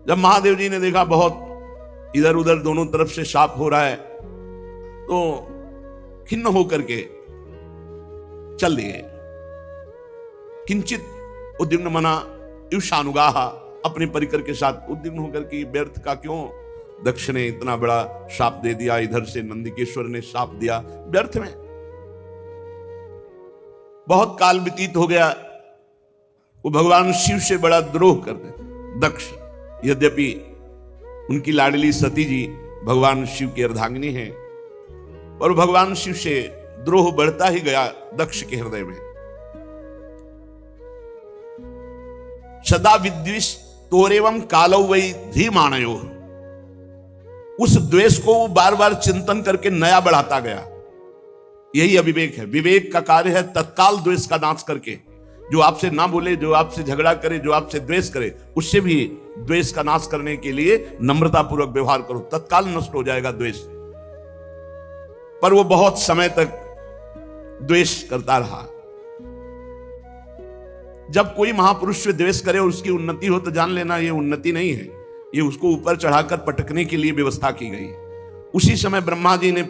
जब महादेव जी ने देखा बहुत इधर उधर दोनों तरफ से शाप हो रहा है, तो खिन्न होकर के चल दिए। किंचित उद्विग्न मना ईर्षानुगाह, अपने परिकर के साथ उद्विग्न होकर के व्यर्थ का क्यों दक्ष ने इतना बड़ा शाप दे दिया, इधर से नंदिकेश्वर ने शाप दिया, व्यर्थ में। बहुत काल व्यतीत हो गया, वो भगवान शिव से बड़ा द्रोह करते थे दक्ष। यद्यपि उनकी लाडली सती जी भगवान शिव की अर्धांगिनी है, और भगवान शिव से द्रोह बढ़ता ही गया दक्ष के हृदय में। सदा विद्वेष तोरेवम कालौ वै धीमानयो, उस द्वेष को वो बार बार चिंतन करके नया बढ़ाता गया। यही अविवेक है। विवेक का कार्य है तत्काल द्वेष का नाश करके, जो आपसे ना बोले, जो आपसे झगड़ा करे, जो आपसे द्वेष करे, उससे भी द्वेष का नाश करने के लिए नम्रता पूर्वक व्यवहार करो, तत्काल नष्ट हो जाएगा द्वेष। पर वो बहुत समय तक द्वेष करता रहा। जब कोई महापुरुष से द्वेष करे और उसकी उन्नति हो तो जान लेना ये उन्नति नहीं है, ये उसको ऊपर चढ़ाकर पटकने के लिए व्यवस्था की गई। उसी समय ब्रह्मा जी ने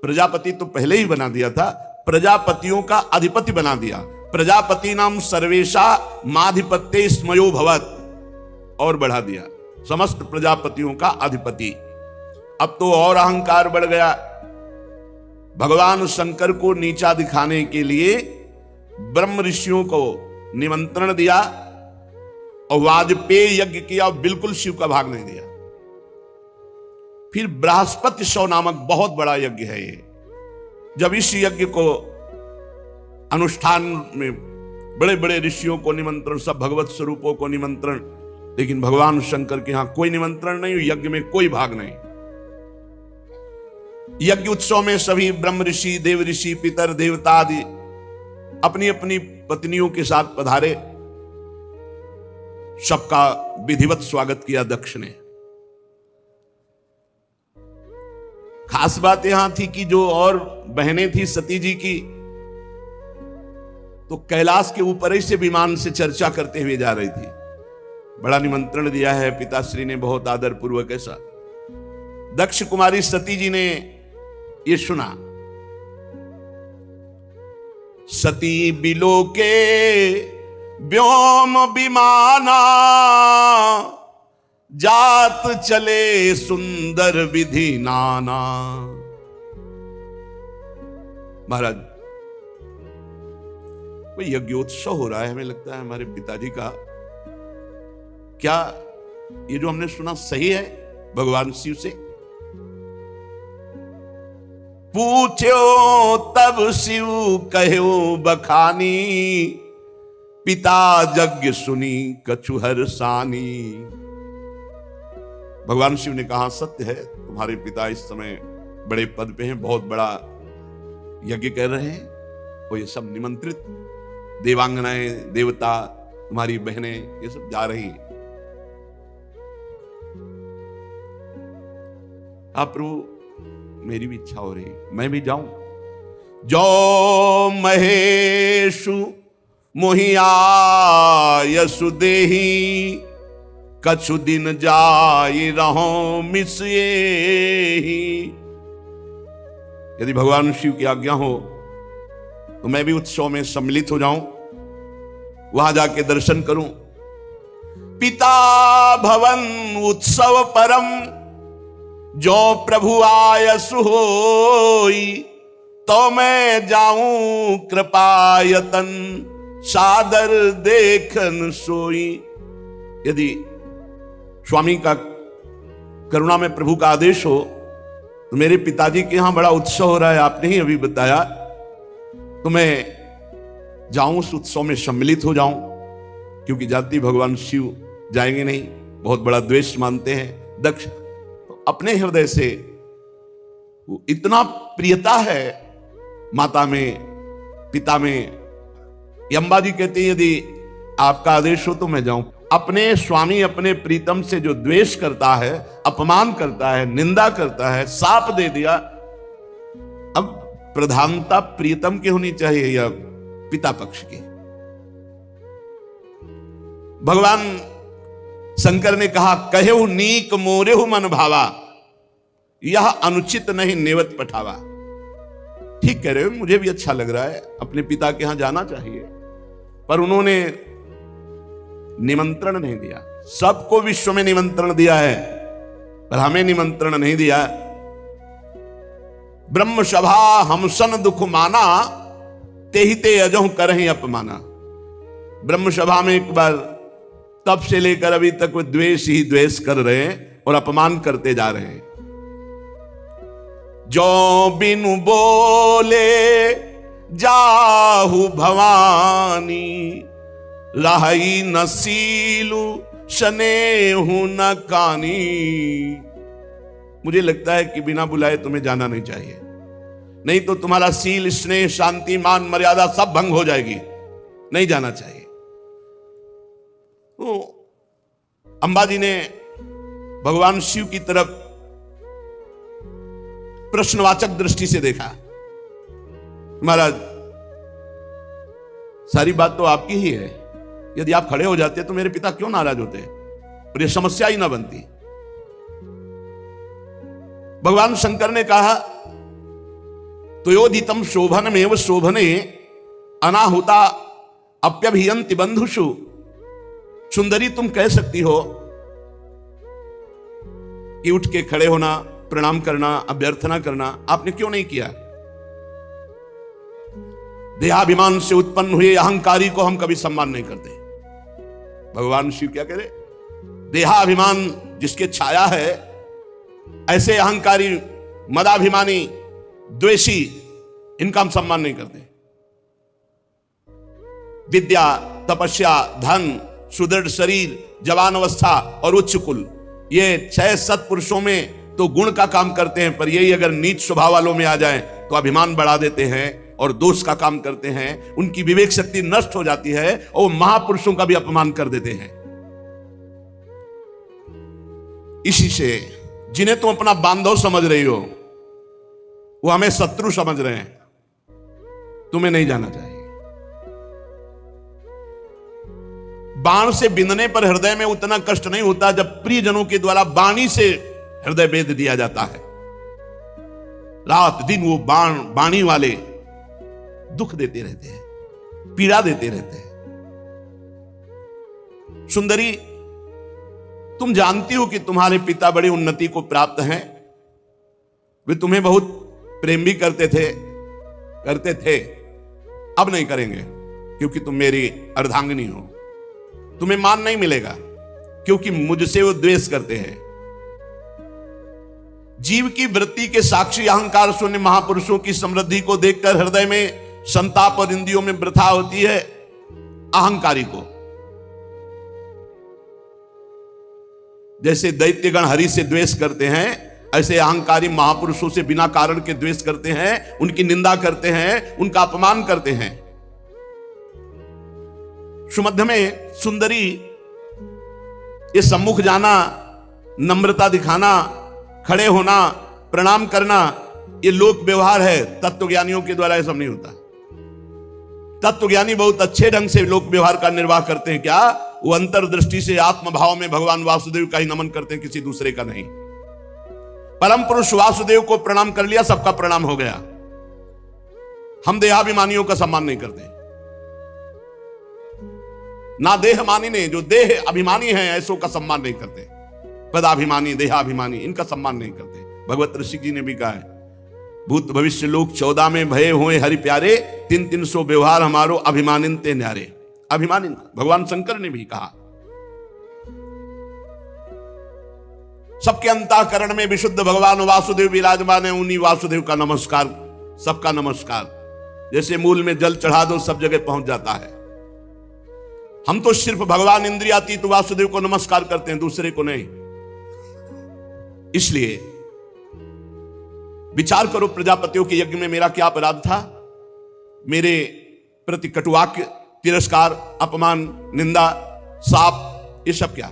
प्रजापति तो पहले ही बना दिया था, प्रजापतियों का अधिपति बना दिया। प्रजापति नाम सर्वेशा माधिपत्य स्मयो भवत, और बढ़ा दिया, समस्त प्रजापतियों का अधिपति। अब तो और अहंकार बढ़ गया। भगवान शंकर को नीचा दिखाने के लिए ब्रह्म ऋषियों को निमंत्रण दिया और वाजपेय यज्ञ किया, और बिल्कुल शिव का भाग नहीं दिया। फिर बृहस्पति सौ नामक बहुत बड़ा यज्ञ है ये। जब इस यज्ञ को अनुष्ठान में बड़े बड़े ऋषियों को निमंत्रण, सब भगवत स्वरूपों को निमंत्रण, लेकिन भगवान शंकर के यहां कोई निमंत्रण नहीं, यज्ञ में कोई भाग नहीं। यज्ञ उत्सव में सभी ब्रह्म ऋषि, देव ऋषि, पितर, देवता आदि अपनी अपनी पत्नियों के साथ पधारे। सबका विधिवत स्वागत किया दक्ष ने। खास बात यहां थी कि जो और बहनें थी सती जी की, तो कैलाश के ऊपर ही से विमान से चर्चा करते हुए जा रही थी। बड़ा निमंत्रण दिया है पिताश्री ने, बहुत आदर पूर्वक ऐसा। दक्ष कुमारी सती जी ने ये सुना। सती बिलोके व्योम विमाना, जात चले सुंदर विधि नाना। महाराज, कोई यज्ञोत्सव हो रहा है, हमें लगता है हमारे पिताजी का। क्या ये जो हमने सुना सही है भगवान शिव से? पूछो तब शिव कहो बखानी, पिता यज्ञ सुनी कछुहर सानी। भगवान शिव ने कहा सत्य है, तुम्हारे पिता इस समय बड़े पद पे हैं, बहुत बड़ा यज्ञ कर रहे हैं, और ये सब निमंत्रित देवांगनाएं, देवता, तुम्हारी बहनें, ये सब जा रही हैं। आप प्रभु, मेरी भी इच्छा हो रही, मैं भी जाऊं। जो महेशु मोहिया यसु देही, कछु दिन जाई रहो मिसिए। यदि भगवान शिव की आज्ञा हो तो मैं भी उत्सव में सम्मिलित हो जाऊं, वहां जाके दर्शन करूं। पिता भवन उत्सव परम, जो प्रभु आयसु होई, तो मैं जाऊं कृपायतन, सादर देखन सोई। यदि स्वामी का करुणा में प्रभु का आदेश हो तो मेरे पिताजी के यहां बड़ा उत्सव हो रहा है, आपने ही अभी बताया, तो मैं जाऊं, उस उत्सव में सम्मिलित हो जाऊं। क्योंकि जाति भगवान शिव जाएंगे नहीं, बहुत बड़ा द्वेष मानते हैं दक्ष। अपने हृदय से इतना प्रियता है माता में, पिता में। यम्बा जी कहते हैं यदि आपका आदेश हो तो मैं जाऊं। अपने स्वामी, अपने प्रीतम से जो द्वेष करता है, अपमान करता है, निंदा करता है, शाप दे दिया, अब प्रधानता प्रीतम की होनी चाहिए या पिता पक्ष की? भगवान शंकर ने कहा, कहेहु नीक मोरेहु मन भावा, यह अनुचित नहीं नेवत पठावा। ठीक कह रहे हो, मुझे भी अच्छा लग रहा है, अपने पिता के यहां जाना चाहिए, पर उन्होंने निमंत्रण नहीं दिया। सबको विश्व में निमंत्रण दिया है, पर हमें निमंत्रण नहीं दिया। ब्रह्म सभा हमसन दुख माना, तेहि ते अजहु करहि अपमाना। ब्रह्म सभा में एक बार तब से लेकर अभी तक वो द्वेष ही द्वेष कर रहे हैं और अपमान करते जा रहे हैं। जो बिनु बोले जाहु भवानी, रही न सीलु स्नेहु न कानी। मुझे लगता है कि बिना बुलाए तुम्हें जाना नहीं चाहिए, नहीं तो तुम्हारा सील, स्नेह, शांति, मान, मर्यादा सब भंग हो जाएगी। नहीं जाना चाहिए। तो अंबाजी ने भगवान शिव की तरफ प्रश्नवाचक दृष्टि से देखा। महाराज, सारी बात तो आपकी ही है, यदि आप खड़े हो जाते तो मेरे पिता क्यों नाराज होते और ये समस्या ही ना बनती। भगवान शंकर ने कहा, तुयोदितम शोभनमेव शोभने अनाहुता अप्यभियंति बंधुषु। सुंदरी, तुम कह सकती हो कि उठ के खड़े होना, प्रणाम करना, अभ्यर्थना करना, आपने क्यों नहीं किया? देहाभिमान से उत्पन्न हुए अहंकारी को हम कभी सम्मान नहीं करते। भगवान शिव क्या कह रहे? देहाभिमान जिसके छाया है, ऐसे अहंकारी, मदाभिमानी, द्वेषी, इनका हम सम्मान नहीं करते। विद्या, तपस्या, धन, सुदृढ़ शरीर, जवान अवस्था और उच्च कुल, ये 6 सत्पुरुषों में तो गुण का काम करते हैं, पर यही अगर नीच स्वभाव वालों में आ जाए तो अभिमान बढ़ा देते हैं और दोष का काम करते हैं। उनकी विवेक शक्ति नष्ट हो जाती है और महापुरुषों का भी अपमान कर देते हैं। इसी से जिन्हें तुम अपना बांधव समझ रही हो, वो हमें शत्रु समझ रहे हैं। तुम्हें नहीं जाना चाहिए। बाण से बिंदने पर हृदय में उतना कष्ट नहीं होता जब प्रियजनों के द्वारा बाणी से हृदय भेद दिया जाता है। रात दिन वो बाणी वाले दुख देते रहते हैं, पीड़ा देते रहते हैं। सुंदरी, तुम जानती हो कि तुम्हारे पिता बड़ी उन्नति को प्राप्त हैं। वे तुम्हें बहुत प्रेम भी करते थे, अब नहीं करेंगे क्योंकि तुम मेरी अर्धांगिनी हो। तुम्हें मान नहीं मिलेगा क्योंकि मुझसे वो द्वेष करते हैं। जीव की वृत्ति के साक्षी अहंकार शून्य महापुरुषों की समृद्धि को देखकर हृदय में संताप और इंद्रियों में वृथा होती है अहंकारी को। जैसे दैत्यगण हरि से द्वेष करते हैं, ऐसे अहंकारी महापुरुषों से बिना कारण के द्वेष करते हैं, उनकी निंदा करते हैं, उनका अपमान करते हैं। सुमध्य में सुंदरी, ये सम्मुख जाना, नम्रता दिखाना, खड़े होना, प्रणाम करना, ये लोक व्यवहार है। तत्वज्ञानियों के द्वारा ये सब नहीं होता। तत्वज्ञानी बहुत अच्छे ढंग से लोक व्यवहार का निर्वाह करते हैं। क्या? वो अंतर्दृष्टि से आत्मभाव में भगवान वासुदेव का ही नमन करते हैं, किसी दूसरे का नहीं। परम पुरुष वासुदेव को प्रणाम कर लिया, सबका प्रणाम हो गया। हम देहाभिमानियों का सम्मान नहीं करते। ना देहमानी ने, जो देह अभिमानी हैं ऐसों का सम्मान नहीं करते। पदाभिमानी, देहाभिमानी, इनका सम्मान नहीं करते। भगवत ऋषि जी ने भी कहा है, भूत भविष्य लोक 14 में भये हुए हरि प्यारे, 300 व्यवहार हमारो अभिमानिन ते न्यारे। अभिमानिन भगवान शंकर ने भी कहा। सबके अंतःकरण में विशुद्ध भगवान वासुदेव विराजमान है। उन्हीं वासुदेव का नमस्कार, सबका नमस्कार। जैसे मूल में जल चढ़ा दो, सब जगह पहुंच जाता है। हम तो सिर्फ भगवान इंद्रियातीत वासुदेव को नमस्कार करते हैं, दूसरे को नहीं। इसलिए विचार करो, प्रजापतियों के यज्ञ में मेरा क्या अपराध था? मेरे प्रति कटुवाक्य, तिरस्कार, अपमान, निंदा, शाप, ये सब क्या?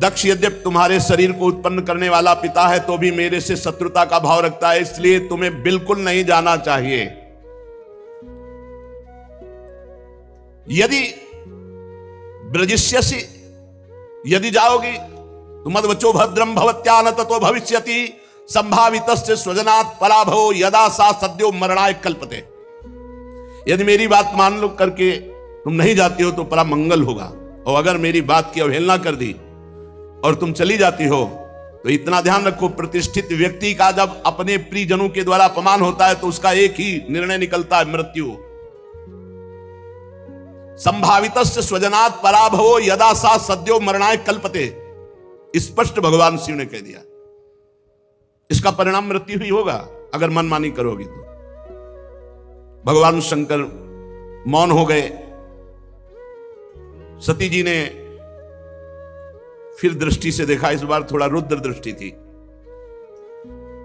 दक्ष यद्यपि तुम्हारे शरीर को उत्पन्न करने वाला पिता है, तो भी मेरे से शत्रुता का भाव रखता है। इसलिए तुम्हें बिल्कुल नहीं जाना चाहिए। यदि ब्रजिष्यसि, यदि जाओगी तो मद्वचो भद्रम भवत्या न ततो भविष्यति संभावितस्य स्वजनात् पराभवो यदा सा सद्यो मरणाय कल्पते। यदि मेरी बात मान लो करके तुम नहीं जाती हो तो परा मंगल होगा, और अगर मेरी बात की अवहेलना कर दी और तुम चली जाती हो तो इतना ध्यान रखो, प्रतिष्ठित व्यक्ति का जब अपने प्रियजनों के द्वारा अपमान होता है तो उसका एक ही निर्णय निकलता है, मृत्यु। संभावितस्य स्वजनात् पराभवो यदा सा सद्यो मरणाय कल्पते, स्पष्ट भगवान शिव ने कह दिया। इसका परिणाम मृत्यु ही होगा अगर मनमानी करोगी तो। भगवान शंकर मौन हो गए। सती जी ने फिर दृष्टि से देखा, इस बार थोड़ा रुद्र दृष्टि थी,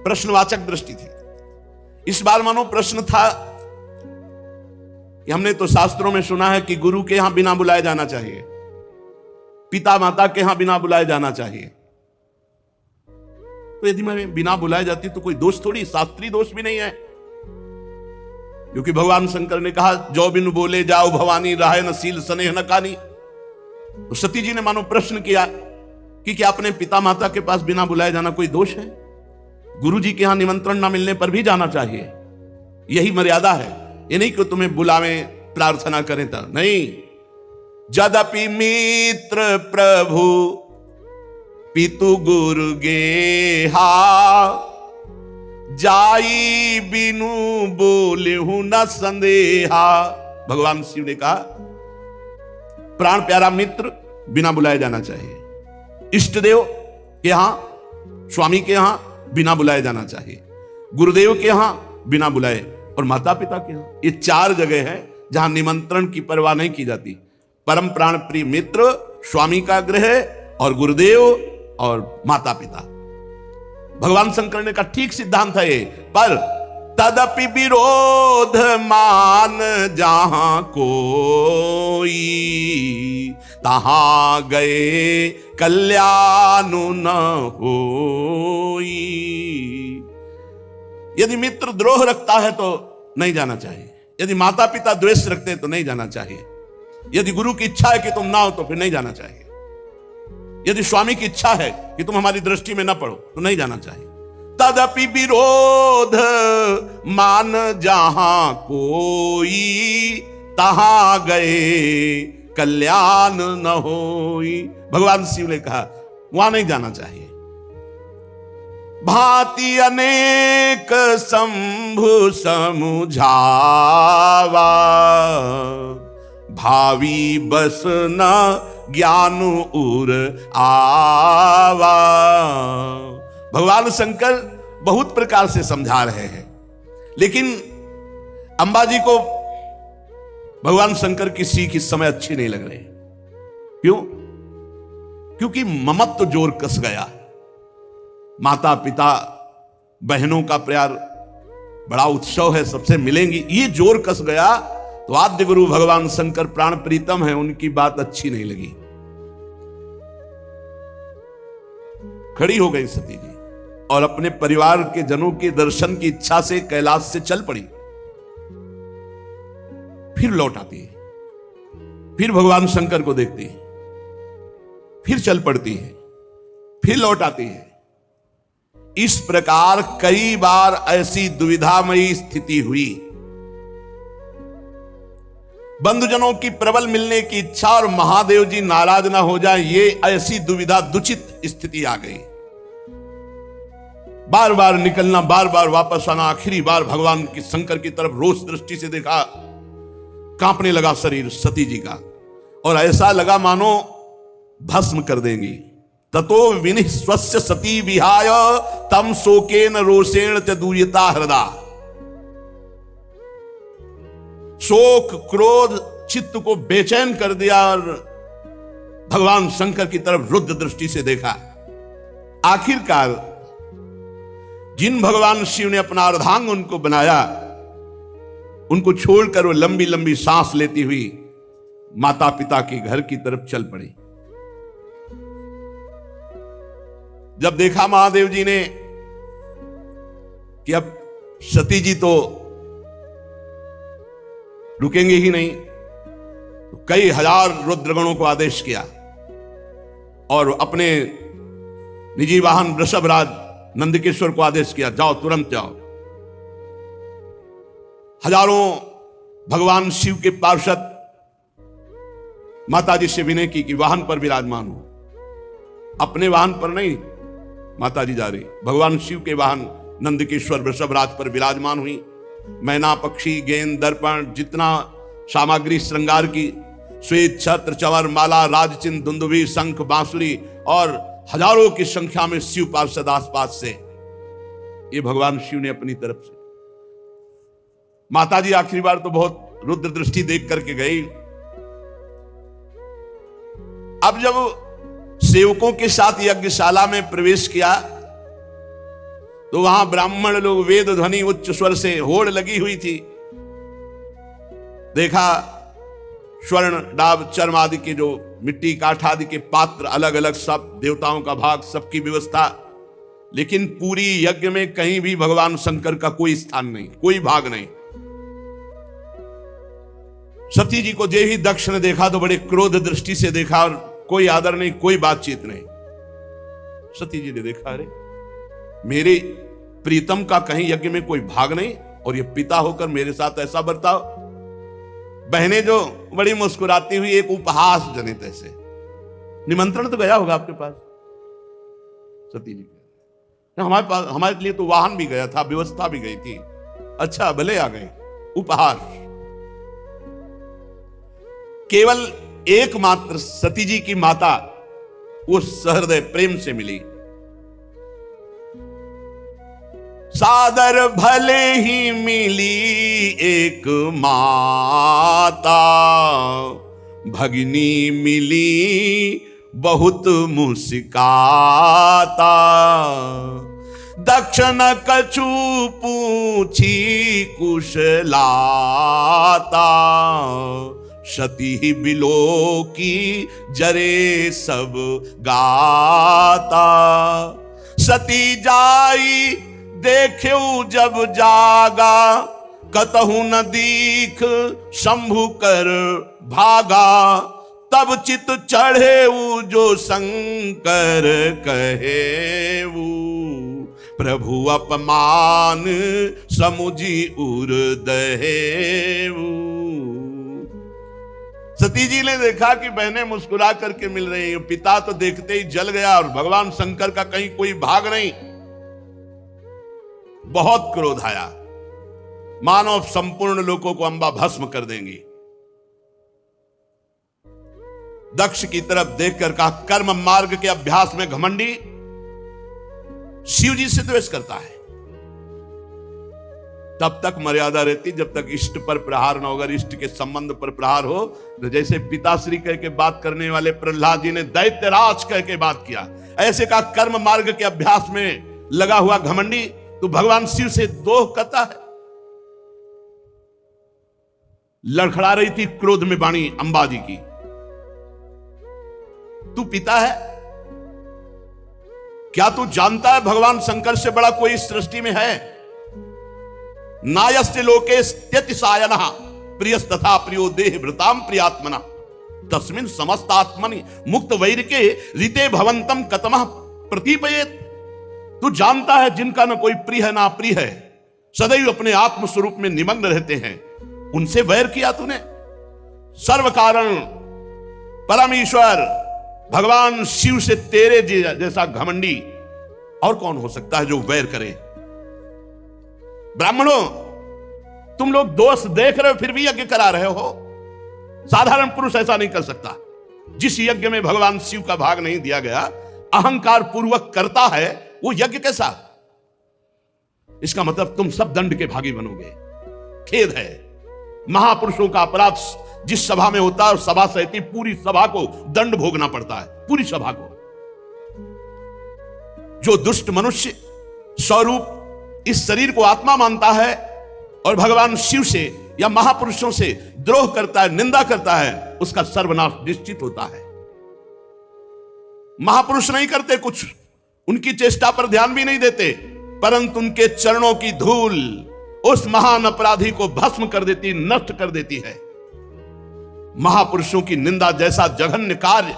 प्रश्नवाचक दृष्टि थी। इस बार मानो प्रश्न था कि हमने तो शास्त्रों में सुना है कि गुरु के यहां बिना बुलाए जाना चाहिए, पिता माता के यहां बिना बुलाए जाना चाहिए। तो यदि मैं बिना बुलाए जाती तो कोई दोष थोड़ी, शास्त्रीय दोष भी नहीं है, क्योंकि भगवान शंकर ने कहा जो बिनु बोले जाओ भवानी, राहे न सील स्नेह न कानी। तो सती जी ने मानो प्रश्न किया कि क्या अपने पिता माता के पास बिना बुलाए जाना कोई दोष है? गुरु जी के यहां निमंत्रण ना मिलने पर भी जाना चाहिए, यही मर्यादा है। ये नहीं कि तुम्हें बुलावें, प्रार्थना करें तो नहीं। जदपि मित्र प्रभु पितु गुरु गेहा, जाई बिनु बोले हूं न संदेहा। भगवान शिव ने कहा प्राण प्यारा मित्र बिना बुलाए जाना चाहिए, इष्ट देव के यहां, स्वामी के यहां बिना बुलाए जाना चाहिए, गुरुदेव के यहां बिना बुलाए, और माता पिता के यहां। ये 4 जगह है जहां निमंत्रण की परवाह नहीं की जाती। परम प्राण प्रिय मित्र, स्वामी का गृह और गुरुदेव और माता पिता। भगवान शंकर ने कहा ठीक सिद्धांत है ये, पर तदपि विरोध मान जहां कोई, तहां गए कल्याण न होई। यदि मित्र द्रोह रखता है तो नहीं जाना चाहिए, यदि माता पिता द्वेष रखते हैं तो नहीं जाना चाहिए, यदि गुरु की इच्छा है कि तुम ना हो तो फिर नहीं जाना चाहिए, यदि स्वामी की इच्छा है कि तुम हमारी दृष्टि में ना पड़ो तो नहीं जाना चाहिए। तदपि विरोध मान जहां कोई, तहां गए कल्याण न होई। भगवान शिव ने कहा वहां नहीं जाना चाहिए। भांति अनेक शंभु समुझावा, भावी बस न ज्ञान उर आवा। भगवान शंकर बहुत प्रकार से समझा रहे हैं, लेकिन अंबा जी को भगवान शंकर की सीख इस समय अच्छी नहीं लग रही। क्यों? क्योंकि ममत्व जोर कस गया। माता पिता बहनों का प्यार बड़ा उत्सव है, सबसे मिलेंगी, ये जोर कस गया तो आद्य गुरु भगवान शंकर प्राण प्रीतम है, उनकी बात अच्छी नहीं लगी। खड़ी हो गई सती जी और अपने परिवार के जनों के दर्शन की इच्छा से कैलाश से चल पड़ी। फिर लौट आती है, फिर भगवान शंकर को देखती है, फिर चल पड़ती है, फिर लौट आती है। इस प्रकार कई बार ऐसी दुविधामयी स्थिति हुई। बंधुजनों की प्रबल मिलने की इच्छा और महादेव जी नाराज ना हो जाए, ये ऐसी दुविधा दुचित स्थिति आ गई। बार बार निकलना, बार बार वापस आना। आखिरी बार भगवान की शंकर की तरफ रोष दृष्टि से देखा, कांपने लगा शरीर सती जी का, और ऐसा लगा मानो भस्म कर देंगी। ततो विनिः स्वस्य सती विहाय तम शोकेन रोषेण च दूयता हृदा। शोक क्रोध चित्त को बेचैन कर दिया और भगवान शंकर की तरफ रुद्र दृष्टि से देखा। आखिरकार जिन भगवान शिव ने अपना अर्धांग उनको बनाया, उनको छोड़कर वो लंबी लंबी सांस लेती हुई माता पिता के घर की तरफ चल पड़ी। जब देखा महादेव जी ने कि अब सती जी तो रुकेंगे ही नहीं, तो कई हजार रुद्रगणों को आदेश किया और अपने निजी वाहन वृषभराज नंदकेश्वर को आदेश किया, जाओ तुरंत जाओ। हजारों भगवान शिव के पार्षद माताजी से विनय की कि वाहन पर विराजमान हो। अपने वाहन पर नहीं माताजी जा रही, भगवान शिव के वाहन नंदकेश्वर वृषभराज पर विराजमान हुई। मैना, पक्षी, गेंद, दर्पण, जितना सामग्री श्रृंगार की, श्वेत छत्र, चंवर, माला, राजचिन्ह, दुंदुभी, शंख, बांसुरी और हजारों की संख्या में शिव पार्षद आसपास से, ये भगवान शिव ने अपनी तरफ से। माताजी आखिरी बार तो बहुत रुद्र दृष्टि देख करके गई। अब जब सेवकों के साथ यज्ञशाला में प्रवेश किया तो वहां ब्राह्मण लोग वेद ध्वनि उच्च स्वर से होड़ लगी हुई थी। देखा स्वर्ण, डाब, चर्म आदि के जो मिट्टी, काठ आदि के पात्र, अलग अलग सब देवताओं का भाग, सबकी व्यवस्था, लेकिन पूरी यज्ञ में कहीं भी भगवान शंकर का कोई स्थान नहीं, कोई भाग नहीं। सती जी को जे ही दक्ष ने देखा तो बड़े क्रोध दृष्टि से देखा और कोई आदर नहीं, कोई बातचीत नहीं। सती जी ने देखा, अरे मेरे प्रीतम का कहीं यज्ञ में कोई भाग नहीं और ये पिता होकर मेरे साथ ऐसा बर्ताव। बहनें जो बड़ी मुस्कुराती हुई एक उपहास जनित ऐसे, निमंत्रण तो गया होगा आपके पास। सती जी हमारे पास, हमारे लिए तो वाहन भी गया था, व्यवस्था भी गई थी। अच्छा भले आ गए, उपहास। केवल एकमात्र सती जी की माता वो सहृदय प्रेम से मिली। सादर भले ही मिली एक माता, भगिनी मिली बहुत मुस्काता। दक्षिण कछु पूछी कुशलाता, सती बिलो की जरे सब गाता। सती जाई देख्यू जब जागा, कतहु न दीख शंभु कर भागा। तब चित चढ़े जो शंकर कहेऊ, प्रभु अपमान समुझी उर दहेऊ। सती जी ने देखा कि बहनें मुस्कुरा करके मिल रही हैं, पिता तो देखते ही जल गया और भगवान शंकर का कहीं कोई भाग नहीं। बहुत क्रोध आया, मानो संपूर्ण लोगों को अंबा भस्म कर देंगी। दक्ष की तरफ देखकर कहा, कर्म मार्ग के अभ्यास में घमंडी शिव जी से द्वेष करता है। तब तक मर्यादा रहती जब तक इष्ट पर प्रहार न हो। अगर इष्ट के संबंध पर प्रहार हो तो जैसे पिताश्री कह के बात करने वाले प्रहलाद जी ने दैत्यराज कह के बात किया, ऐसे का कर्म मार्ग के अभ्यास में लगा हुआ घमंडी तो भगवान शिव से दोह करता है। लड़खड़ा रही थी क्रोध में वाणी अंबा जी की, तू पिता है क्या? तू जानता है भगवान शंकर से बड़ा कोई इस सृष्टि में है? नायस्य लोके स्त्यतिसायनः प्रियस तथा प्रियो देह भृताम प्रियात्मना, तस्मिन् समस्तात्मनि मुक्त वैरिके रीते भवंतम कतमः प्रतीपयेत। तू जानता है जिनका न कोई प्रिय है ना प्रिय है, सदैव अपने आत्म स्वरूप में निमग्न रहते हैं, उनसे वैर किया तूने। सर्व कारण परम ईश्वर भगवान शिव से तेरे जैसा घमंडी और कौन हो सकता है जो वैर करे? ब्राह्मणों, तुम लोग दोष देख रहे हो फिर भी यज्ञ करा रहे हो। साधारण पुरुष ऐसा नहीं कर सकता। जिस यज्ञ में भगवान शिव का भाग नहीं दिया गया, अहंकार पूर्वक करता है, वो यज्ञ कैसा? इसका मतलब तुम सब दंड के भागी बनोगे। खेद है। महापुरुषों का अपराध जिस सभा में होता है और सभा सहती पूरी सभा को दंड भोगना पड़ता है, पूरी सभा को। जो दुष्ट मनुष्य स्वरूप इस शरीर को आत्मा मानता है और भगवान शिव से या महापुरुषों से द्रोह करता है, निंदा करता है, उसका सर्वनाश निश्चित होता है। महापुरुष नहीं करते कुछ, उनकी चेष्टा पर ध्यान भी नहीं देते, परंतु उनके चरणों की धूल उस महान अपराधी को भस्म कर देती, नष्ट कर देती है। महापुरुषों की निंदा जैसा जघन्य कार्य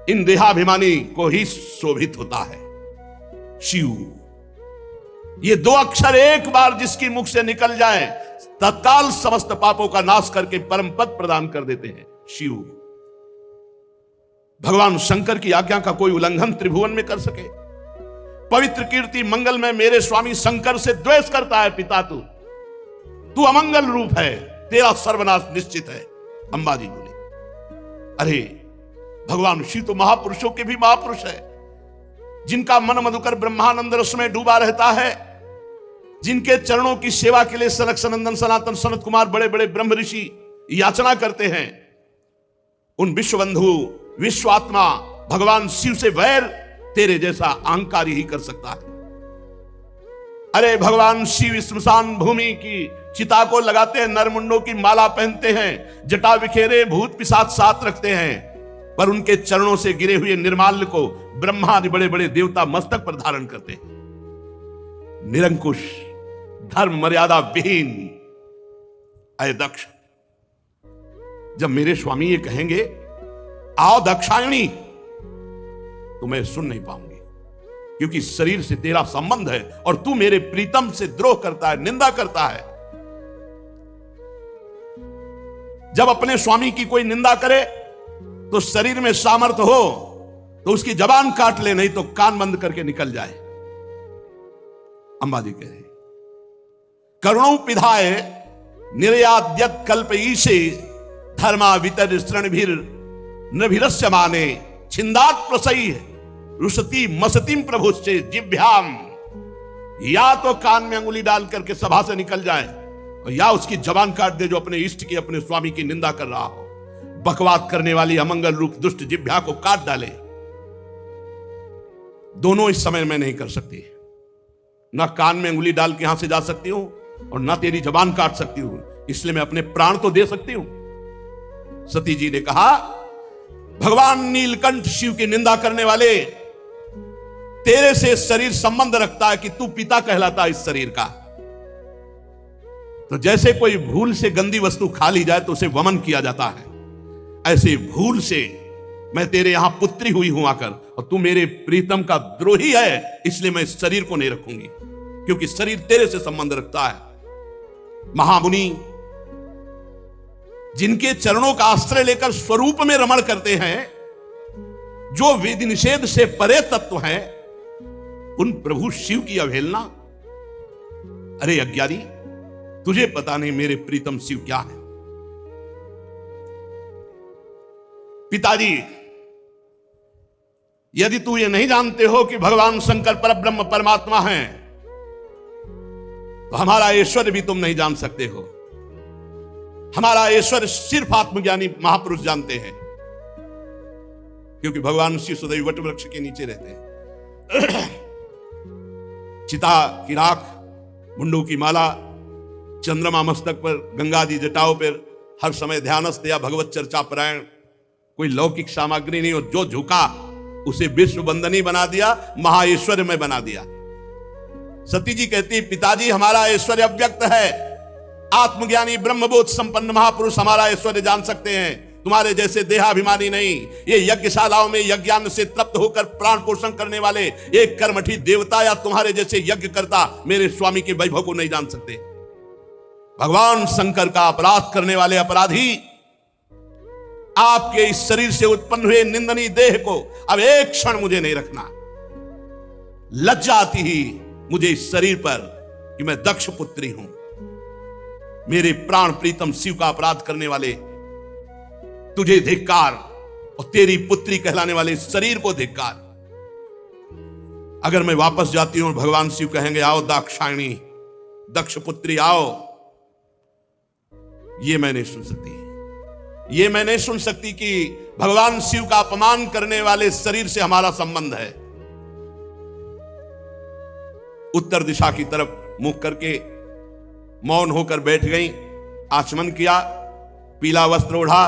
इन देहाभिमानी को ही शोभित होता है। शिव, ये दो अक्षर एक बार जिसकी मुख से निकल जाए तत्काल समस्त पापों का नाश करके परम पद प्रदान कर देते हैं। शिव, भगवान शंकर की आज्ञा का कोई उल्लंघन त्रिभुवन में कर सके? पवित्र कीर्ति मंगल में मेरे स्वामी शंकर से द्वेष करता है पिता तू अमंगल रूप है, तेरा सर्वनाश निश्चित है। अंबाजी बोले, अरे भगवान शिव तो महापुरुषों के भी महापुरुष है, जिनका मन मधुकर ब्रह्मानंद रस में डूबा रहता है, जिनके चरणों की सेवा के लिए सनक सनंदन सनातन सनत कुमार बड़े बड़े ब्रह्म ऋषि याचना करते हैं। उन विश्वबंधु विश्वात्मा भगवान शिव से वैर तेरे जैसा अहंकारी ही कर सकता है। अरे भगवान शिव स्मशान भूमि की चिता को लगाते हैं, नरमुंडों की माला पहनते हैं, जटा बिखेरे भूत पिशाच साथ रखते हैं, पर उनके चरणों से गिरे हुए निर्माल्य को ब्रह्मा आदि बड़े बड़े देवता मस्तक पर धारण करते हैं। निरंकुश धर्म मर्यादा विहीन अय दक्ष, जब मेरे स्वामी ये कहेंगे आओ दक्षायणी, तो मैं सुन नहीं पाऊंगी, क्योंकि शरीर से तेरा संबंध है और तू मेरे प्रीतम से द्रोह करता है, निंदा करता है। जब अपने स्वामी की कोई निंदा करे तो शरीर में सामर्थ्य हो तो उसकी जबान काट ले, नहीं तो कान बंद करके निकल जाए। अंबाजी कह रहे, करुणों पिधाय निर्याद्यत कल्प ईशे धर्मा वितर श्रणभीर नभिरस्य माने छिंदात प्रसई रुसती मसतीम प्रभुश्चे जिभ्याम। या तो कान में अंगुली डाल करके सभा से निकल जाए और या उसकी जबान काट दे जो अपने इष्ट की अपने स्वामी की निंदा कर रहा हो। बकवाद करने वाली अमंगल रूप दुष्ट जिभ्या को काट डाले। दोनों इस समय में नहीं कर सकती, ना कान में अंगुली डाल के यहां से जा सकती हूं और ना तेरी जबान काट सकती हूं, इसलिए मैं अपने प्राण तो दे सकती हूं। सती जी ने कहा, भगवान नीलकंठ शिव की निंदा करने वाले, तेरे से शरीर संबंध रखता है कि तू पिता कहलाता है इस शरीर का। तो जैसे कोई भूल से गंदी वस्तु खा ली जाए तो उसे वमन किया जाता है, ऐसे भूल से मैं तेरे यहां पुत्री हुई हूं आकर, और तू मेरे प्रीतम का द्रोही है, इसलिए मैं इस शरीर को नहीं रखूंगी, क्योंकि शरीर तेरे से संबंध रखता है। महामुनि जिनके चरणों का आश्रय लेकर स्वरूप में रमण करते हैं, जो विधि निषेध से परे तत्व हैं, उन प्रभु शिव की अवहेलना। अरे अज्ञानी, तुझे पता नहीं मेरे प्रीतम शिव क्या है। पिताजी, यदि तू ये नहीं जानते हो कि भगवान शंकर परब्रह्म परमात्मा हैं, तो हमारा ऐश्वर्य भी तुम नहीं जान सकते हो। हमारा ऐश्वर्य सिर्फ आत्मज्ञानी महापुरुष जानते हैं, क्योंकि भगवान शिव सदैव वट वृक्ष के नीचे रहते हैं। चिता की राख, मुंडों की माला, चंद्रमा मस्तक पर, गंगा जी जटाओं पर, हर समय ध्यानस्थ या भगवत चर्चा परायण, कोई लौकिक सामग्री नहीं, और जो झुका उसे विश्व बंदनी बना दिया, महाऐश्वर्य में बना दिया। सती जी कहती, पिताजी हमारा ऐश्वर्य अव्यक्त है, आत्मज्ञानी ब्रह्मबोध संपन्न महापुरुष हमारा ऐश्वर्य जान सकते हैं, तुम्हारे जैसे देहाभिमानी नहीं। ये यज्ञशालाओं में यज्ञान से तृप्त होकर प्राण पोषण करने वाले एक कर्मठी देवता या तुम्हारे जैसे यज्ञ करता मेरे स्वामी के वैभव को नहीं जान सकते। भगवान शंकर का अपराध करने वाले अपराधी आपके इस शरीर से उत्पन्न हुए निंदनीय देह को अब एक क्षण मुझे नहीं रखना। लज्जा आती ही मुझे इस शरीर पर कि मैं दक्ष पुत्री हूं। मेरे प्राण प्रीतम शिव का अपराध करने वाले, तुझे धिक्कार, और तेरी पुत्री कहलाने वाले शरीर को धिक्कार। अगर मैं वापस जाती हूं, भगवान शिव कहेंगे आओ दाक्षायणी, दक्ष पुत्री आओ, ये मैं नहीं सुन सकती। ये मैं नहीं सुन सकती कि भगवान शिव का अपमान करने वाले शरीर से हमारा संबंध है। उत्तर दिशा की तरफ मुख करके मौन होकर बैठ गई, आचमन किया, पीला वस्त्र ओढ़ा,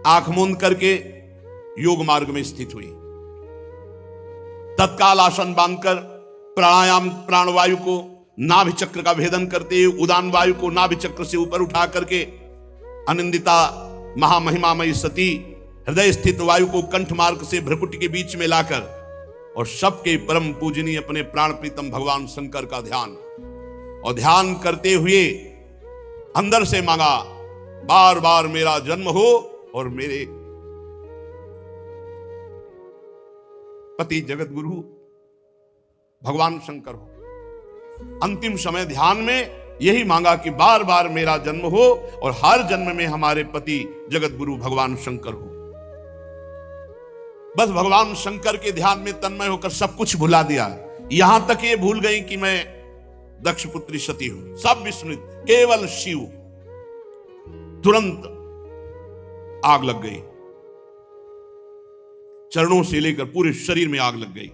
आंख मूंद करके योग मार्ग में स्थित हुई। तत्काल आसन बांधकर प्राणायाम, प्राणवायु को नाभि चक्र का भेदन करते हुए उदान वायु को नाभि चक्र से ऊपर उठा करके अनिंदिता महामहिमामयी सती हृदय स्थित वायु को कंठ मार्ग से भ्रकुटी के बीच में लाकर और सबके परम पूजनीय अपने प्राण प्रीतम भगवान शंकर का ध्यान, और ध्यान करते हुए अंदर से मांगा, बार बार मेरा जन्म हो और मेरे पति जगत गुरु भगवान शंकर हो। अंतिम समय ध्यान में यही मांगा कि बार बार मेरा जन्म हो और हर जन्म में हमारे पति जगत गुरु भगवान शंकर हो। बस भगवान शंकर के ध्यान में तन्मय होकर सब कुछ भुला दिया, यहां तक ये भूल गई कि मैं दक्ष पुत्री सती हूं। सब विस्मृत, केवल शिव। तुरंत आग लग गई, चरणों से लेकर पूरे शरीर में आग लग गई।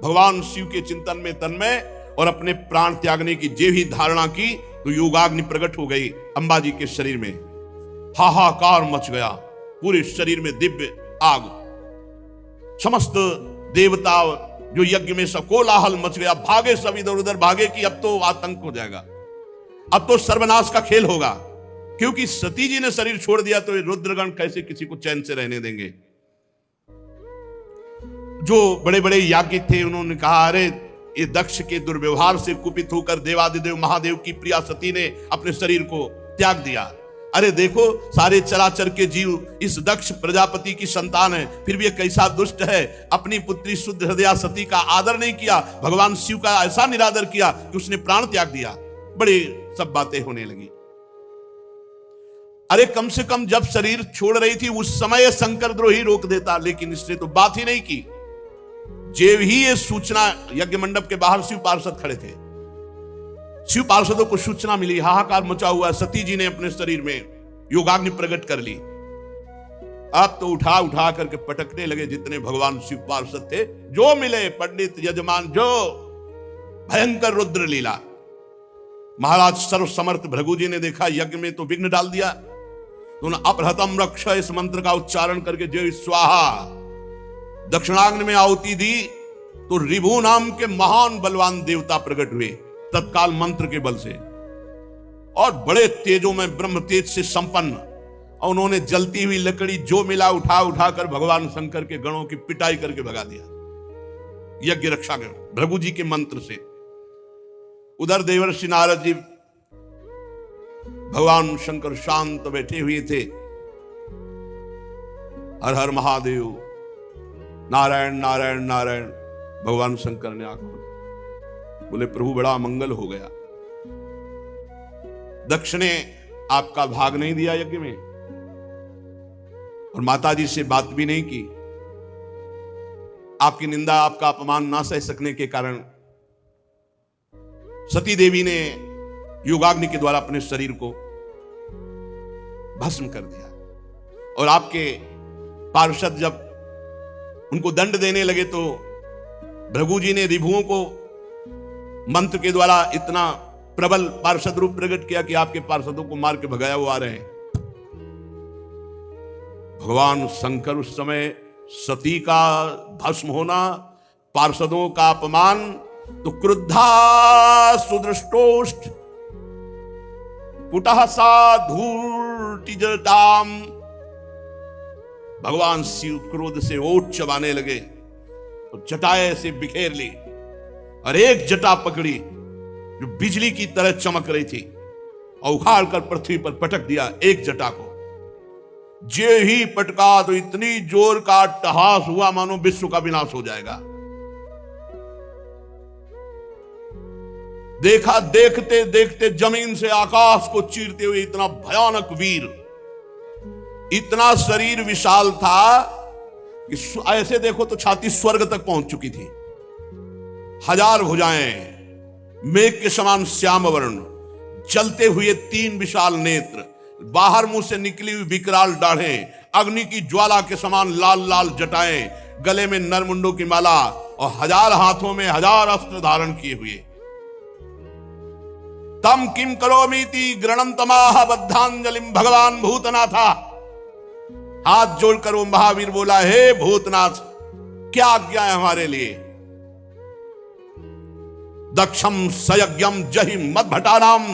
भगवान शिव के चिंतन में तन्मय और अपने प्राण त्यागने की जे भी धारणा की तो योगाग्नि प्रकट हो गई अंबा जी के शरीर में। हाहाकार मच गया, पूरे शरीर में दिव्य आग। समस्त देवता जो यज्ञ में सब कोलाहल मच गया, भागे सब इधर उधर भागे कि अब तो आतंक हो जाएगा, अब तो सर्वनाश का खेल होगा। क्योंकि सती जी ने शरीर छोड़ दिया तो ये रुद्रगण कैसे किसी को चैन से रहने देंगे। जो बड़े बड़े याज्ञ थे उन्होंने कहा, अरे ये दक्ष के दुर्व्यवहार से कुपित होकर देवादिदेव महादेव की प्रिया सती ने अपने शरीर को त्याग दिया। अरे देखो, सारे चराचर के जीव इस दक्ष प्रजापति की संतान है, फिर भी ये कैसा दुष्ट है। अपनी पुत्री शुद्ध हृदया सती का आदर नहीं किया, भगवान शिव का ऐसा निरादर किया कि उसने प्राण त्याग दिया। बड़ी सब बातें होने लगी। अरे कम से कम जब शरीर छोड़ रही थी उस समय शंकर द्रोही रोक देता, लेकिन इसने तो बात ही नहीं की। जब ही ये सूचना, यज्ञ मंडप के बाहर शिव पार्षद खड़े थे, शिव पार्षदों को सूचना मिली, हाहाकार मचा हुआ, सती जी ने अपने शरीर में योगाग्नि प्रकट कर ली। अब तो उठा उठा करके पटकने लगे जितने भगवान शिव पार्षद थे, जो मिले पंडित यजमान, जो भयंकर रुद्र लीला। महाराज सर्व समर्थ भृगु जी ने देखा यज्ञ में तो विघ्न डाल दिया, तो उन्होंने अपहृतम रक्ष इस मंत्र का उच्चारण करके जय स्वाहा दक्षिणाग्नि में आहुति दी, तो रिभु नाम के महान बलवान देवता प्रकट हुए तत्काल मंत्र के बल से, और बड़े तेजों में ब्रह्म तेज से संपन्न। और उन्होंने जलती हुई लकड़ी जो मिला उठा उठा कर भगवान शंकर के गणों की पिटाई करके भगा दिया यज्ञ रक्षा गण भृगु जी के मंत्र से। उधर देवर्षि नारद जी भगवान शंकर शांत बैठे हुए थे। हर हर महादेव, नारायण नारायण नारायण। भगवान शंकर ने आंख खोली, बोले प्रभु बड़ा मंगल हो गया, दक्ष ने आपका भाग नहीं दिया यज्ञ में और माताजी से बात भी नहीं की। आपकी निंदा, आपका अपमान ना सह सकने के कारण सती देवी ने योगाग्नि के द्वारा अपने शरीर को भस्म कर दिया। और आपके पार्षद जब उनको दंड देने लगे तो भृगु जी ने रिभुओं को मंत्र के द्वारा इतना प्रबल पार्षद रूप प्रकट किया कि आपके पार्षदों को मार के भगाया वो आ रहे हैं। भगवान शंकर उस समय सती का भस्म होना, पार्षदों का अपमान, तो क्रुद्धा सुदृष्टोष्ट पुटः सा धूर्तिजटाम। भगवान शिव क्रोध से ओठ चबाने लगे और जटाएं से बिखेर ली और एक जटा पकड़ी जो बिजली की तरह चमक रही थी और उखाड़ कर पृथ्वी पर पटक दिया एक जटा को। जे ही पटका तो इतनी जोर का अट्टहास हुआ मानो विश्व का विनाश हो जाएगा। देखा, देखते देखते जमीन से आकाश को चीरते हुए इतना भयानक वीर, इतना शरीर विशाल था कि ऐसे देखो तो छाती स्वर्ग तक पहुंच चुकी थी। 1000 भुजाएं, मेघ के समान श्याम वर्ण, जलते हुए 3 विशाल नेत्र, बाहर मुंह से निकली हुई विकराल दाढ़ें, अग्नि की ज्वाला के समान लाल लाल जटाएं, गले में नरमुंडों की माला और 1000 हाथों में 1000 अस्त्र धारण किए हुए। तम किम करोमीति गृणंतमाह बद्धांजलिम। भगवान भूतनाथा, हाथ जोड़कर वो महावीर बोला, हे भूतनाथ, क्या आज्ञा है हमारे लिए। दक्षम सयज्ञम जहि मद भटानाम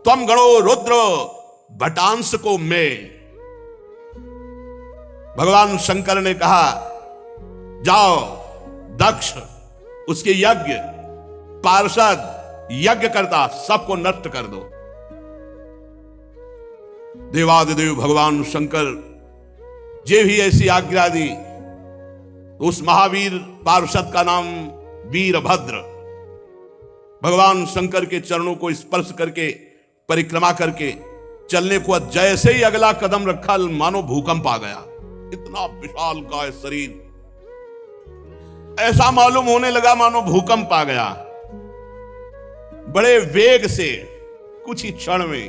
त्वम गणो रुद्र भटांस को मैं। भगवान शंकर ने कहा जाओ दक्ष, उसके यज्ञ, पार्षद, यज्ञ करता सबको नष्ट कर दो। देवादिदेव भगवान शंकर जे भी ऐसी आज्ञा दी, तो उस महावीर पार्षद का नाम वीरभद्र। भगवान शंकर के चरणों को स्पर्श करके परिक्रमा करके चलने को जैसे ही अगला कदम रखा मानो भूकंप आ गया। इतना विशाल का शरीर, ऐसा मालूम होने लगा मानो भूकंप आ गया। बड़े वेग से कुछ ही क्षण में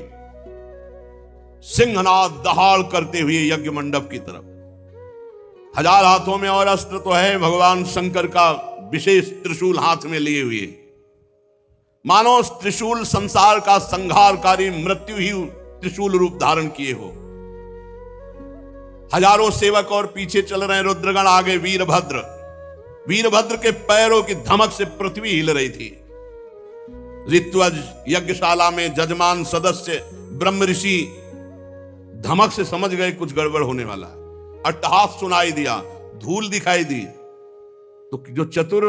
सिंहनाद दहाड़ करते हुए यज्ञ मंडप की तरफ। हजार हाथों में और अस्त्र तो है, भगवान शंकर का विशेष त्रिशूल हाथ में लिए हुए, मानो त्रिशूल संसार का संहारकारी मृत्यु ही त्रिशूल रूप धारण किए हो। हजारों सेवक और पीछे चल रहे रुद्रगण, आगे वीरभद्र। वीरभद्र के पैरों की धमक से पृथ्वी हिल रही थी। ऋत्वज यज्ञशाला में जजमान सदस्य ब्रह्म ऋषि धमक से समझ गए कुछ गड़बड़ होने वाला। अट्टहास सुनाई दिया, धूल दिखाई दी, तो जो चतुर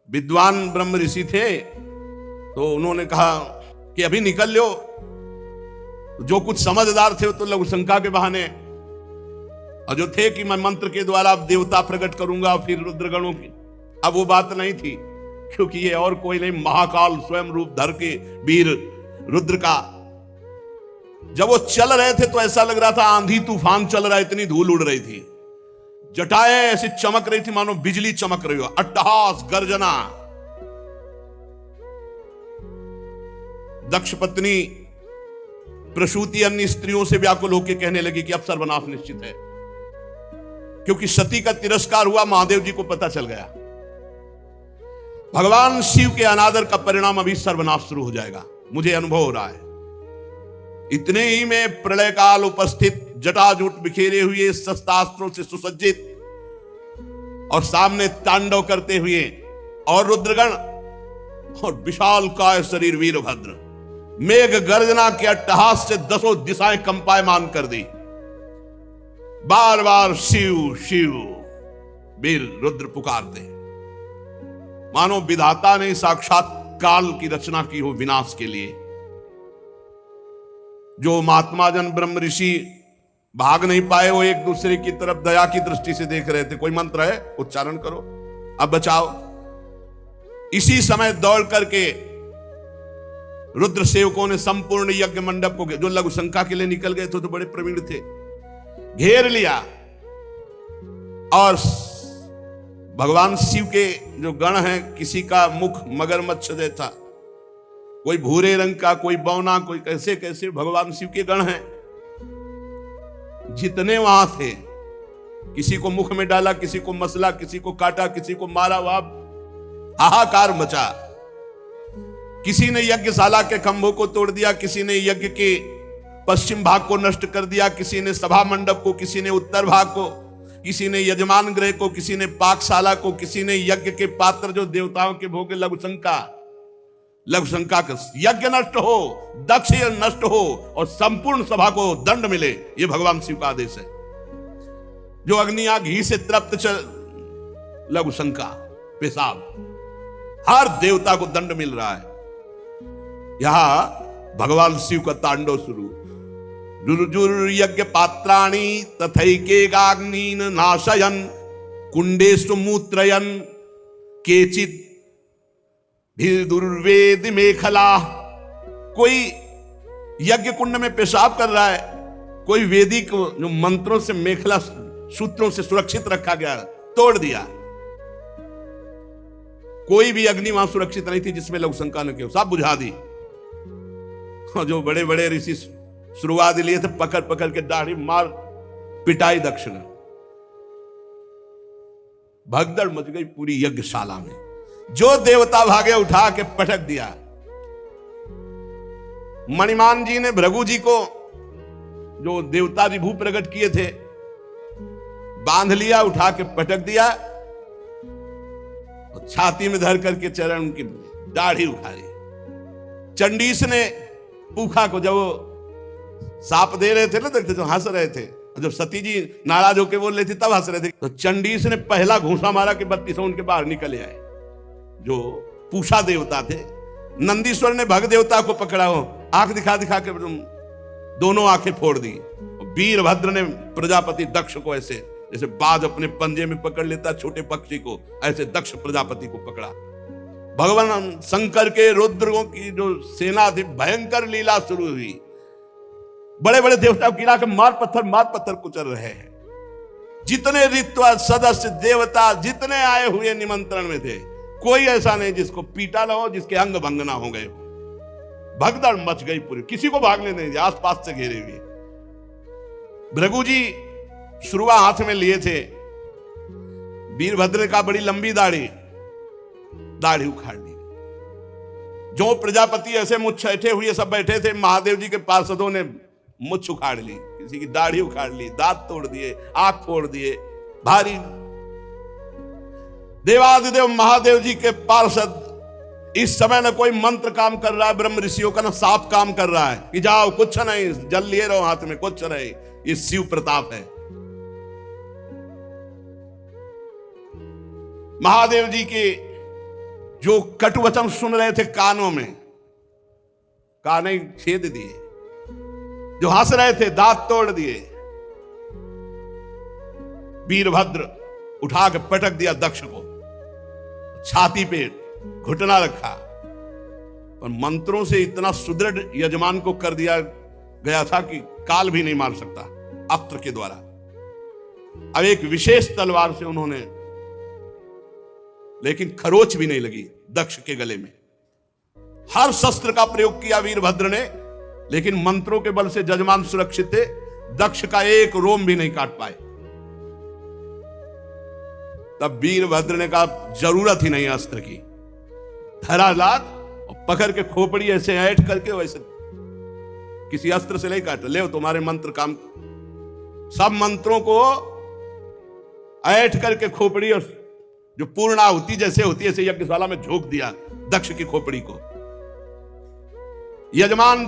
विद्वान ब्रह्म ऋषि थे तो उन्होंने कहा कि अभी निकल लो। जो कुछ समझदार थे तो लघु शंका के बहाने, और जो थे कि मैं मंत्र के द्वारा देवता प्रकट करूंगा फिर रुद्रगणों की, अब वो बात नहीं थी, क्योंकि ये और कोई नहीं, महाकाल स्वयं रूप धर के वीर रुद्र का। जब वो चल रहे थे तो ऐसा लग रहा था आंधी तूफान चल रहा है, इतनी धूल उड़ रही थी, जटाएं ऐसी चमक रही थी मानो बिजली चमक रही हो। अट्टहास, गर्जना। दक्ष पत्नी प्रसूति अन्य स्त्रियों से व्याकुल होकर कहने लगी कि अब सर्वनाश निश्चित है, क्योंकि सती का तिरस्कार हुआ, महादेव जी को पता चल गया। भगवान शिव के अनादर का परिणाम अभी सर्वनाश शुरू हो जाएगा, मुझे अनुभव हो रहा है। इतने ही में प्रलय काल उपस्थित, जटाजूट बिखेरे हुए, शस्त्रास्त्रों से सुसज्जित और सामने तांडव करते हुए और रुद्रगण और विशाल काय शरीर वीरभद्र मेघ गर्जना के अट्टहास से दसों दिशाएं कंपायमान कर दी। बार बार शिव शिव वीर रुद्र पुकारते, मानो विधाता ने साक्षात काल की रचना की हो विनाश के लिए। जो महात्मा जन ब्रह्म ऋषि भाग नहीं पाए, वो एक दूसरे की तरफ दया की दृष्टि से देख रहे थे। कोई मंत्र है, उच्चारण करो, अब बचाओ। इसी समय दौड़ करके रुद्र सेवकों ने संपूर्ण यज्ञ मंडप को, जो लघु शंका के लिए निकल गए थे तो बड़े प्रवीण थे, घेर लिया। और भगवान शिव के जो गण हैं, किसी का मुख मगरमच्छ जैसा, कोई भूरे रंग का, कोई बौना, कोई कैसे कैसे भगवान शिव के गण हैं। जितने वहां थे, किसी को मुख में डाला, किसी को मसला, किसी को काटा, किसी को मारा, वहां हाहाकार मचा। किसी ने यज्ञशाला के खंभों को तोड़ दिया, किसी ने यज्ञ के पश्चिम भाग को नष्ट कर दिया, किसी ने सभा मंडप को, किसी ने उत्तर भाग को, किसी ने यजमान गृह को, किसी ने पाकशाला को, किसी ने यज्ञ के पात्र जो देवताओं के भोग, लघुशंका का यज्ञ नष्ट हो, दक्ष नष्ट हो और संपूर्ण सभा को दंड मिले, यह भगवान शिव का आदेश है। जो अग्नि आग घी से तृप्त चल, लघुशंका, पेशाब, हर देवता को दंड मिल रहा है। यहां भगवान शिव का तांडव शुरू। जुर्जुर यज्ञ पात्राणि तथैके गाग्नीन नाशयन कुंडेषु मूत्रयन केचित दुर्वेद मेखला। कोई यज्ञ कुंड में पेशाब कर रहा है, कोई वेदिक जो मंत्रों से मेखला सूत्रों से सुरक्षित रखा गया तोड़ दिया। कोई भी अग्नि वहां सुरक्षित नहीं थी जिसमें लघुशंका न की, सब बुझा दी। जो बड़े बड़े ऋषि शुरुआत लिए थे, पकड़ पकड़ के दाढ़ी मार पिटाई दक्ष ने। भगदड़ मच गई पूरी यज्ञशाला में। जो देवता भागे उठा के पटक दिया। मणिमान जी ने भृगु जी को, जो देवता विभू प्रकट किए थे, बांध लिया, उठा के पटक दिया और छाती में धर करके चरण की दाढ़ी उखाड़ी। चंडीस ने पूखा को जब साप दे रहे थे ना, देखते तो हंस रहे थे। जब सती जी नाराज होकर बोल रही थी तब हंस रहे थे। तो चंडीस ने पहला घूंसा मारा कि 32 उनके बाहर निकले आए, जो पूषा देवता थे। नंदीश्वर ने भग देवता को पकड़ा, हो आंख दिखा दिखा के दोनों आंखें फोड़ दी। वीरभद्र ने प्रजापति दक्ष को ऐसे जैसे बाज अपने पंजे में पकड़ लेता छोटे पक्षी को, ऐसे दक्ष प्रजापति को पकड़ा। भगवान शंकर के रुद्रों की जो सेना थी, भयंकर लीला शुरू हुई। बड़े बड़े देवता को गिरा के मार पत्थर कुचल रहे हैं। जितने ऋत्वा सदस्य देवता जितने आए हुए निमंत्रण में थे, कोई ऐसा नहीं जिसको पीटा ना हो, जिसके अंग भंग ना हो गए। भगदड़ मच गई पूरी, किसी को भागने नहीं दिया, आसपास से घेरे हुए। भृगु जी शुरुआ हाथ में लिए थे। वीरभद्र का बड़ी लंबी दाढ़ी उखाड़ ली। जो प्रजापति ऐसे मुझ छठे हुए सब बैठे थे, महादेव जी के पार्षदों ने मुझ उखाड़ ली, किसी की दाढ़ी उखाड़ ली, दांत तोड़ दिए, आंख फोड़ दिए। भारी देवादिदेव महादेव जी के पार्षद इस समय न कोई मंत्र काम कर रहा है, ब्रह्म ऋषियों का न साप काम कर रहा है कि जाओ कुछ नहीं, जल लिए रहो हाथ में, कुछ नहीं। ये शिव प्रताप है। महादेव जी के जो कटु वचन सुन रहे थे कानों में, काने छेद दिए। जो हंस रहे थे दांत तोड़ दिए। वीरभद्र उठा के पटक दिया दक्ष को, छाती पे घुटना रखा। पर मंत्रों से इतना सुदृढ़ यजमान को कर दिया गया था कि काल भी नहीं मार सकता अस्त्र के द्वारा। अब एक विशेष तलवार से उन्होंने, लेकिन खरोच भी नहीं लगी दक्ष के गले में। हर शस्त्र का प्रयोग किया वीरभद्र ने, लेकिन मंत्रों के बल से जजमान सुरक्षित थे। दक्ष का एक रोम भी नहीं काट पाए। तब वीरभद्र ने कहा जरूरत ही नहीं अस्त्र की, धरालाद और पकड़ के खोपड़ी ऐसे ऐठ करके, वैसे किसी अस्त्र से नहीं काटा। ले तुम्हारे मंत्र काम। सब मंत्रों को ऐठ करके खोपड़ी और जो पूर्णाहुति जैसे होती है ऐसे यज्ञशाला में झोंक दिया दक्ष की खोपड़ी को। यजमान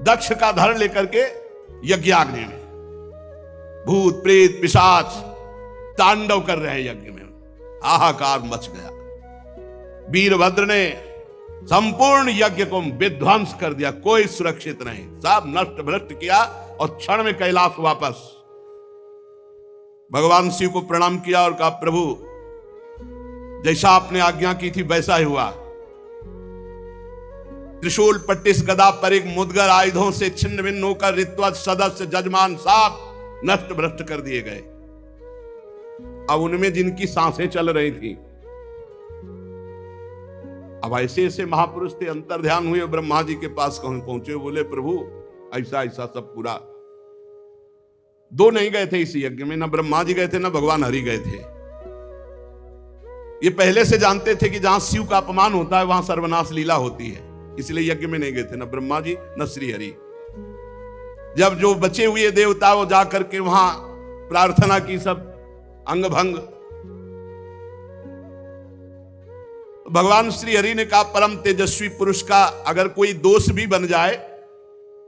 दक्ष का धड़ लेकर के यज्ञाग्नि में, भूत प्रेत पिशाच तांडव कर रहे हैं यज्ञ में। हाहाकार मच गया। वीरभद्र ने संपूर्ण यज्ञ को विध्वंस कर दिया, कोई सुरक्षित नहीं, सब नष्ट भ्रष्ट किया और क्षण में कैलाश वापस। भगवान शिव को प्रणाम किया और कहा प्रभु जैसा आपने आज्ञा की थी वैसा ही हुआ। त्रिशूल पट्टिस गदा पर एक मुदगर आयुधों से छिन्न भिन्न होकर ऋत्वज सदस्य जजमान साफ नष्ट भ्रष्ट कर दिए गए। अब उनमें जिनकी सांसें चल रही थी, अब ऐसे ऐसे महापुरुष थे, अंतर ध्यान हुए, ब्रह्मा जी के पास पहुंचे, बोले प्रभु ऐसा ऐसा सब पूरा। दो नहीं गए थे इस यज्ञ में, ना ब्रह्मा जी गए थे ना भगवान हरि गए थे। ये पहले से जानते थे कि जहां शिव का अपमान होता है वहां सर्वनाश लीला होती है, इसलिए यज्ञ में नहीं गए थे, ना ब्रह्मा जी न श्री हरि। जब जो बचे हुए देवता वो जाकर के वहां प्रार्थना की, सब अंग भंग। भगवान श्री हरि ने कहा परम तेजस्वी पुरुष का अगर कोई दोष भी बन जाए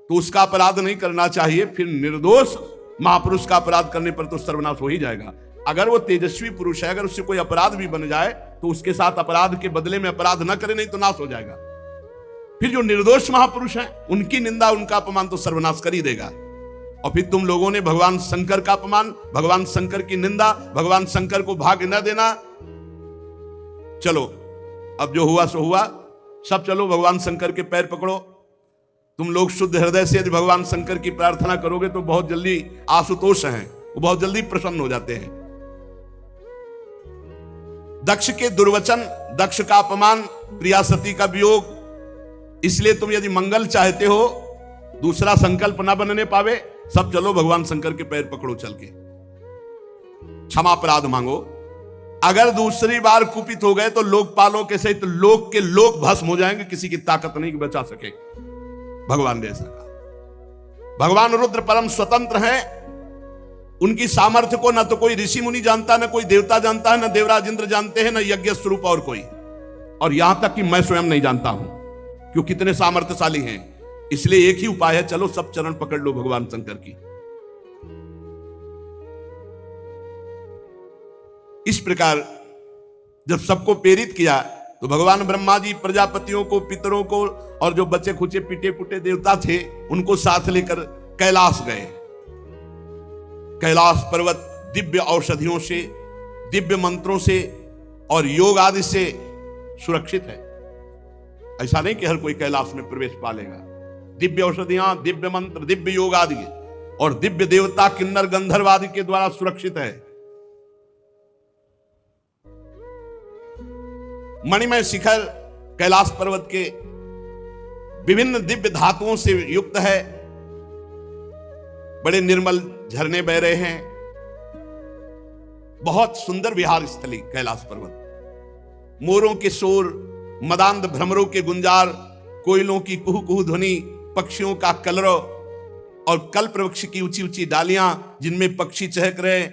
तो उसका अपराध नहीं करना चाहिए, फिर निर्दोष महापुरुष का अपराध करने पर तो सर्वनाश हो ही जाएगा। अगर वो तेजस्वी पुरुष है, अगर उससे कोई अपराध भी बन जाए तो उसके साथ अपराध के बदले में अपराध न करे, नहीं तो नाश हो जाएगा। फिर जो निर्दोष महापुरुष हैं उनकी निंदा उनका अपमान तो सर्वनाश कर ही देगा। और फिर तुम लोगों ने भगवान शंकर का अपमान, भगवान शंकर की निंदा, भगवान शंकर को भाग्य न देना। चलो अब जो हुआ सो हुआ, सब चलो भगवान शंकर के पैर पकड़ो। तुम लोग शुद्ध हृदय से यदि भगवान शंकर की प्रार्थना करोगे तो बहुत जल्दी आशुतोष हैं, वो बहुत जल्दी प्रसन्न हो जाते हैं। दक्ष के दुर्वचन, दक्ष का अपमान, प्रिया सती का वियोग, इसलिए तुम यदि मंगल चाहते हो, दूसरा संकल्प ना बनने पावे, सब चलो भगवान शंकर के पैर पकड़ो, चल के क्षमा अपराध मांगो। अगर दूसरी बार कुपित हो गए तो लोकपालों के सहित लोक के लोक भस्म हो जाएंगे, किसी की ताकत नहीं बचा सके। भगवान ने ऐसा कहा। भगवान रुद्र परम स्वतंत्र हैं, उनकी सामर्थ्य को ना तो कोई ऋषि मुनि जानता, ना कोई देवता जानता है, ना देवराज इंद्र जानते हैं, ना यज्ञ स्वरूप और कोई, और यहां तक कि मैं स्वयं नहीं जानता हूं कि वो कितने सामर्थ्यशाली हैं। इसलिए एक ही उपाय है, चलो सब चरण पकड़ लो भगवान शंकर की। इस प्रकार जब सबको प्रेरित किया तो भगवान ब्रह्मा जी प्रजापतियों को, पितरों को और जो बचे खुचे पिटे पुटे देवता थे उनको साथ लेकर कैलाश गए। कैलाश पर्वत दिव्य औषधियों से, दिव्य मंत्रों से और योग आदि से सुरक्षित है। ऐसा नहीं कि हर कोई कैलाश में प्रवेश पा लेगा। दिव्य औषधियां, दिव्य मंत्र, दिव्य योग आदि और दिव्य देवता, किन्नर, गंधर्व आदि के द्वारा सुरक्षित है। मणिमय शिखर कैलाश पर्वत के विभिन्न दिव्य धातुओं से युक्त है। बड़े निर्मल झरने बह रहे हैं। बहुत सुंदर विहार स्थली कैलाश पर्वत। मोरों के शोर, मदांध भ्रमरों के गुंजार, कोयलों की कुहू कुहू ध्वनि, पक्षियों का कलरव और कल्प वृक्ष की ऊंची ऊंची डालियां जिनमें पक्षी चहक रहे,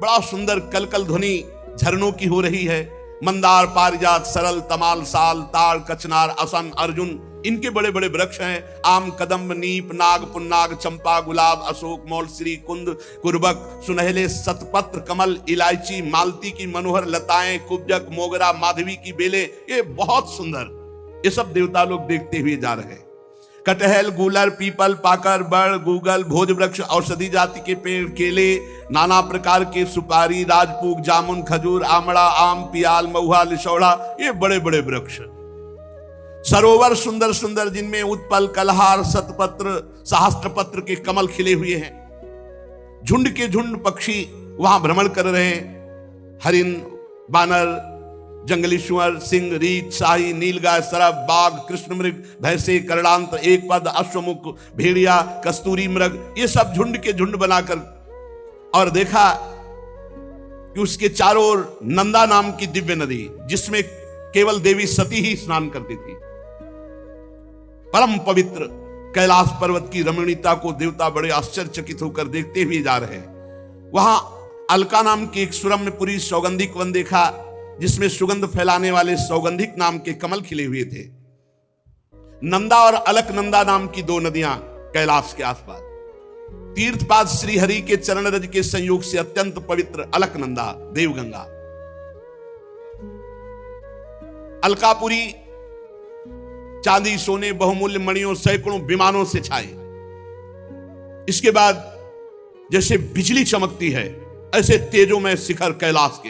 बड़ा सुंदर कलकल ध्वनि झरनों की हो रही है। मंदार, पारिजात, सरल, तमाल, साल, ताड़, कचनार, असन, अर्जुन, इनके बड़े बड़े वृक्ष हैं। आम, कदम्ब, नीप, नाग, पुन्नाग, चंपा, गुलाब, अशोक, मौलश्री, कुंद, कुर्बक, सुनहले, सतपत्र, कमल, इलायची, मालती की मनोहर लताएं, कुब्जक, मोगरा, माधवी की बेलें, ये बहुत सुंदर, ये सब देवता लोग देखते हुए जा रहे हैं। कटहल, गूलर, पीपल, पाकर, बड़, गूगल, भोज वृक्ष, औषधि जाति के पेड़, केले, नाना प्रकार के सुपारी, राजपूग, जामुन, खजूर, आमड़ा, आम, पियाल, महुआ, लिशौड़ा, ये बड़े बड़े वृक्ष। सरोवर सुंदर सुंदर जिनमें उत्पल, कलहार, शतपत्र, सहस्त्रपत्र के कमल खिले हुए हैं। झुंड के झुंड पक्षी वहां भ्रमण कर रहे हैं। हरिन, बानर, जंगली सुअर, सिंह, रीछ, शाही, नीलगाय, सरब, बाघ, कृष्ण मृग, भैंसे, करड़ांत, एक पद, अश्वमुख, भेड़िया, कस्तूरी मृग, ये सब झुंड के झुंड बनाकर, और देखा कि उसके चारों ओर नंदा नाम की दिव्य नदी, जिसमें केवल देवी सती ही स्नान करती थी। परम पवित्र कैलाश पर्वत की रमणीयता को देवता बड़े आश्चर्यचकित होकर देखते हुए जा रहे हैं। वहां अलका नाम की एक सुरम्यपुरी सौगंधिक वन देखा, जिसमें सुगंध फैलाने वाले सौगंधिक नाम के कमल खिले हुए थे। नंदा और अलकनंदा नाम की दो नदियां कैलाश के आसपास। तीर्थपाद श्री हरि के चरण रज के संयोग से अत्यंत पवित्र अलकनंदा, देवगंगा। अलकापुरी चांदी, सोने, बहुमूल्य मणियों, सैकड़ों विमानों से छाए। इसके बाद जैसे बिजली चमकती है, ऐसे तेजोमय शिखर कैलाश के।